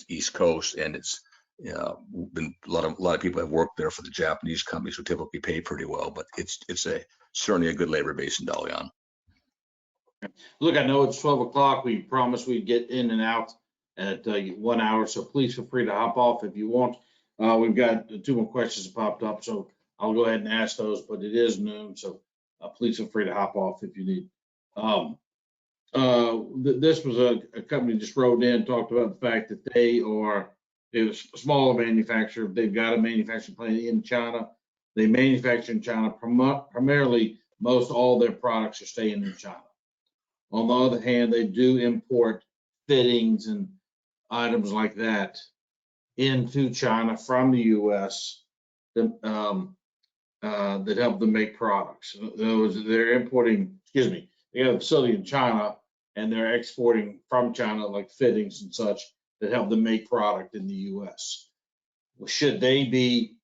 East Coast, and it's been a lot of people have worked there for the Japanese companies who typically pay pretty well, but it's certainly a good labor base in Dalian. Look, I know it's 12 o'clock. We promised we'd get in and out at 1 hour, so please feel free to hop off if you want. We've got 2 more questions that popped up, so I'll go ahead and ask those, but it is noon, so please feel free to hop off if you need. This was a company just wrote in, talked about the fact that it was a smaller manufacturer. They've got a manufacturing plant in China. They manufacture in China. Primarily, most all their products are staying in China. On the other hand, they do import fittings and items like that into China from the U.S. that help them make products. In other words, they're importing, they have a facility in China and they're exporting from China like fittings and such that help them make product in the U.S. Should they be,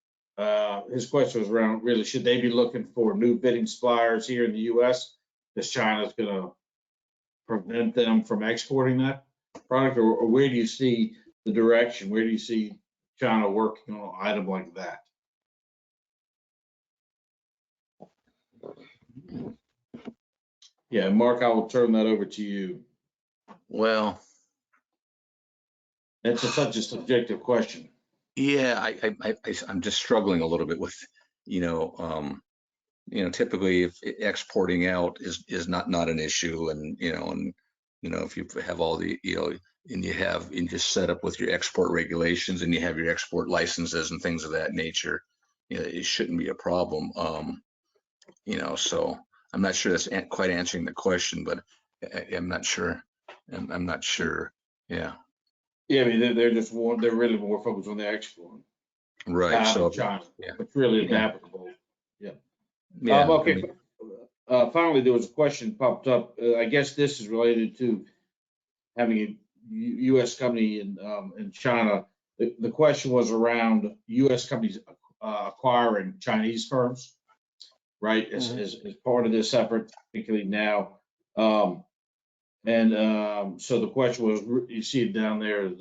his question was around really, should they be looking for new fitting suppliers here in the U.S. because China's going to prevent them from exporting that product, or where do you see the direction? Where do you see China working on an item like that? Yeah, Mark, I will turn that over to you. Well, it's such a subjective question. Yeah, I'm just struggling a little bit with, typically if exporting out is not an issue, and if you have all the and you just set up with your export regulations and you have your export licenses and things of that nature, it shouldn't be a problem. So I'm not sure that's quite answering the question, but I'm not sure. I'm not sure. Yeah. Yeah, I mean, they're really more focused on the export. Right. So China, it's really applicable. Yeah. Okay. I mean, finally, there was a question popped up. I guess this is related to having a U.S. company in China. The question was around U.S. companies acquiring Chinese firms, right? As part of this effort, particularly now. So the question was, you see it down there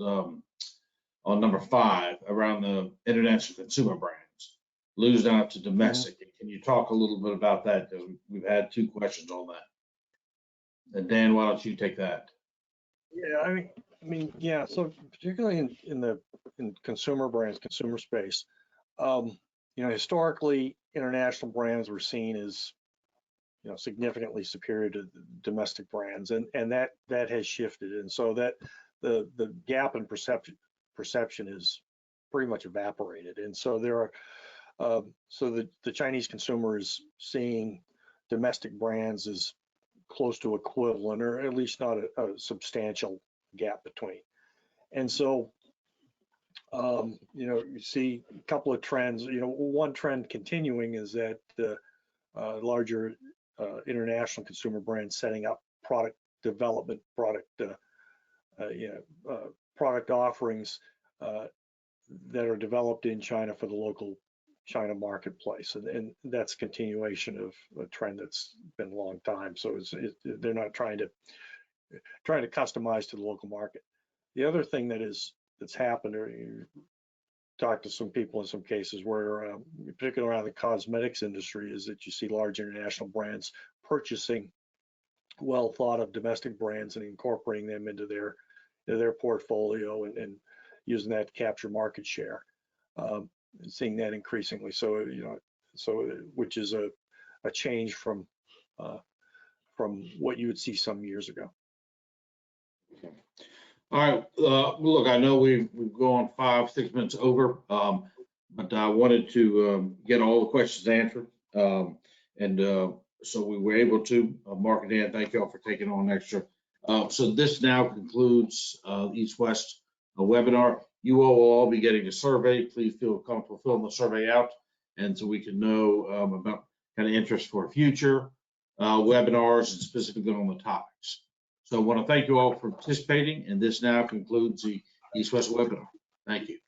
on number 5 around the international consumer brands, lose down to domestic. Can you talk a little bit about that? Because we've had 2 questions on that. And Dan, why don't you take that? Yeah, I mean, yeah. So particularly in consumer brands, consumer space, historically, international brands were seen as significantly superior to domestic brands, and that has shifted, and so that the gap in perception is pretty much evaporated, and so there are so the Chinese consumer is seeing domestic brands as close to equivalent, or at least not a substantial gap between, and so you see a couple of trends. One trend continuing is that larger international consumer brands setting up product development, product offerings that are developed in China for the local China marketplace, and that's a continuation of a trend that's been a long time. So they're not trying to customize to the local market. The other thing that's happened, or you talk to some people in some cases where, particularly around the cosmetics industry, is that you see large international brands purchasing well thought of domestic brands and incorporating them into their portfolio and using that to capture market share. Seeing that increasingly, so which is a change from what you would see some years ago. All right, look, I know we've gone 5-6 minutes over, but I wanted to get all the questions answered, so we were able to. Mark and Dan, thank you all for taking on extra. So this now concludes East West webinar. You all will all be getting a survey. Please feel comfortable filling the survey out, and so we can know about kind of interest for future webinars and specifically on the topics. So I want to thank you all for participating, and this now concludes the East West webinar. Thank you.